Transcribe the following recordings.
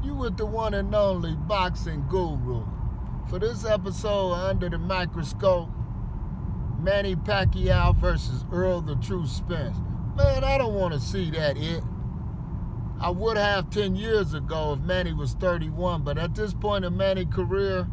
You with the one and only boxing guru. For this episode, Under the Microscope, Manny Pacquiao versus Errol the True Spence. Man, I don't want to see that I would have 10 years ago if Manny was 31, but at this point in Manny's career,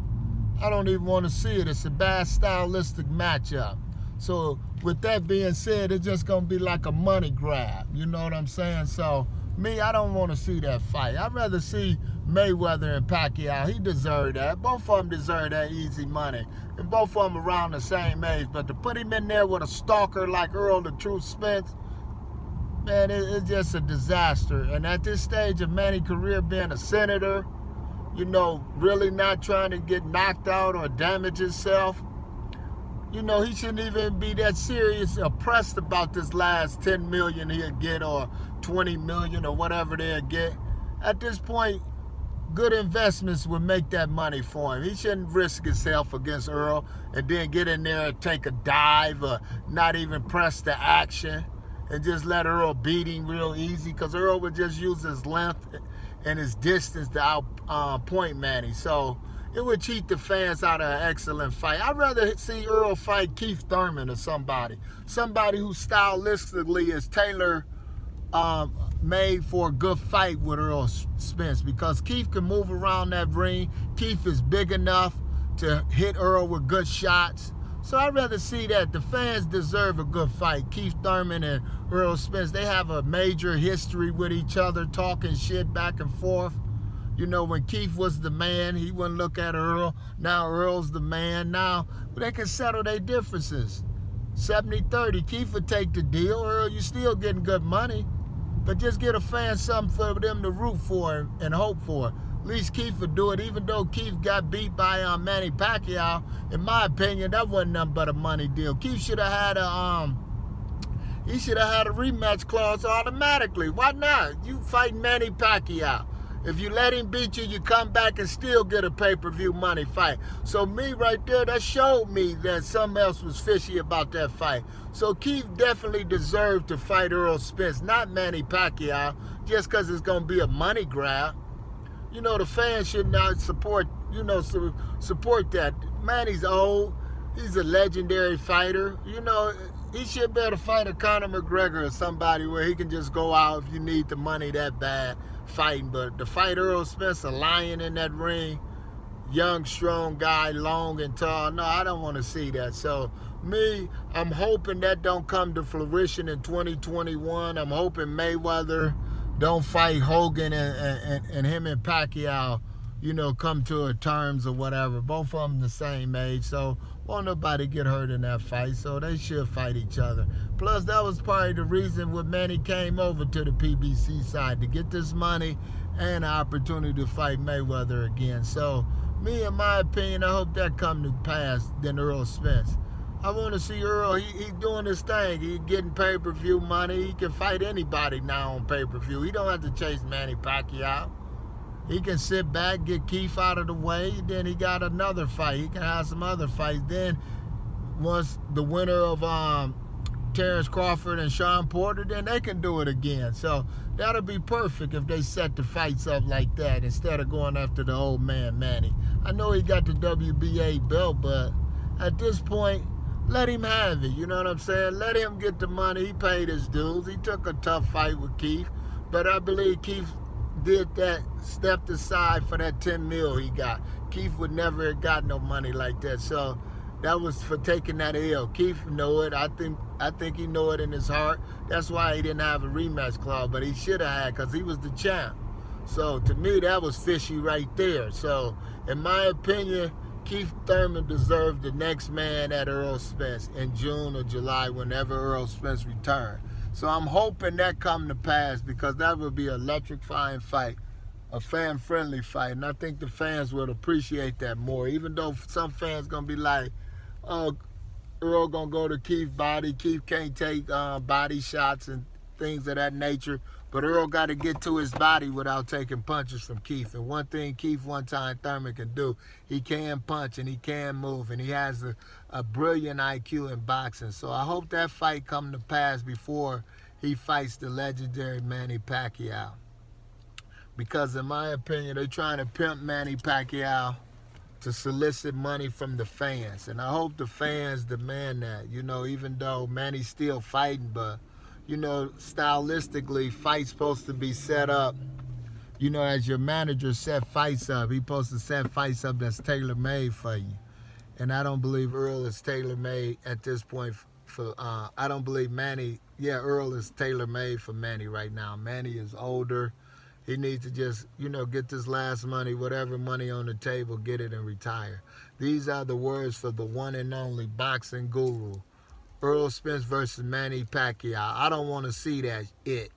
I don't even want to see it. It's a bad stylistic matchup. So with that being said, it's just going to be like a money grab. You know what I'm saying? So me, I don't want to see that fight. I'd rather see Mayweather and Pacquiao. He deserved that. Both of them deserve that easy money. And both of them around the same age. But to put him in there with a stalker like Errol the True Spence, man, it's just a disaster. And at this stage of Manny's career, being a senator, really not trying to get knocked out or damage himself, he shouldn't even be that serious or pressed about this last 10 million he'll get or 20 million or whatever they'll get. At this point, good investments would make that money for him. He shouldn't risk his health against Errol and then get in there and take a dive or not even press the action and just let Errol beat him real easy, because Errol would just use his length and his distance to outpoint Manny. So it would cheat the fans out of an excellent fight. I'd rather see Errol fight Keith Thurman or somebody who stylistically is made for a good fight with Errol Spence, because Keith can move around that ring. Keith is big enough to hit Errol with good shots. So I'd rather see that. The fans deserve a good fight. Keith Thurman and Errol Spence, they have a major history with each other, talking shit back and forth. When Keith was the man, he wouldn't look at Errol. Now Earl's the man. Now they can settle their differences. 70-30. Keith would take the deal. Errol, you still getting good money, but just get a fan something for them to root for and hope for. At least Keith would do it, even though Keith got beat by Manny Pacquiao. In my opinion, that wasn't nothing but a money deal. Keith should have had a rematch clause automatically. Why not? You fight Manny Pacquiao. If you let him beat you, you come back and still get a pay-per-view money fight. So me right there, that showed me that something else was fishy about that fight. So Keith definitely deserved to fight Errol Spence, not Manny Pacquiao, just because it's going to be a money grab. The fans should not support that. Manny's old. He's a legendary fighter. He should be able to fight a Conor McGregor or somebody where he can just go out if you need the money that bad fighting. But to fight Errol Spence, a lion in that ring, young, strong guy, long and tall, no, I don't want to see that. So me, I'm hoping that don't come to fruition in 2021. I'm hoping Mayweather don't fight Hogan and him and Pacquiao, come to a terms or whatever. Both of them the same age, so won't nobody get hurt in that fight, so they should fight each other. Plus, that was probably the reason when Manny came over to the PBC side, to get this money and the opportunity to fight Mayweather again. So me, in my opinion, I hope that come to pass than Errol Spence. I want to see Errol. He's doing his thing. He's getting pay-per-view money. He can fight anybody now on pay-per-view. He don't have to chase Manny Pacquiao. He can sit back, get Keith out of the way. Then he got another fight. He can have some other fights. Then once the winner of Terrence Crawford and Sean Porter, then they can do it again. So that'll be perfect if they set the fights up like that instead of going after the old man Manny. I know he got the WBA belt, but at this point, let him have it. You know what I'm saying? Let him get the money. He paid his dues. He took a tough fight with Keith, but I believe Keith did that, stepped aside for that 10 mil he got. Keith would never have got no money like that. So that was for taking that L. Keith know it. I think he know it in his heart. That's why he didn't have a rematch clause, but he should have had, because he was the champ. So to me, that was fishy right there. So in my opinion, Keith Thurman deserved the next man at Errol Spence in June or July, whenever Errol Spence returned. So I'm hoping that come to pass, because that would be an electrifying fight, a fan-friendly fight. And I think the fans would appreciate that more, even though some fans going to be like, oh, Errol going to go to Keith's body. Keith can't take body shots and things of that nature. But Errol got to get to his body without taking punches from Keith. And one thing Keith one-time Thurman can do, he can punch and he can move. And he has a brilliant IQ in boxing. So I hope that fight come to pass before he fights the legendary Manny Pacquiao. because in my opinion, they're trying to pimp Manny Pacquiao to solicit money from the fans. And I hope the fans demand that, even though Manny's still fighting, but, stylistically, fight's supposed to be set up. As your manager set fights up, he's supposed to set fights up that's tailor-made for you. And I don't believe Errol is tailor-made at this point I don't believe Manny, Errol is tailor-made for Manny right now. Manny is older. He needs to just, get this last money, whatever money on the table, get it and retire. These are the words for the one and only boxing guru. Errol Spence versus Manny Pacquiao. I don't want to see that it.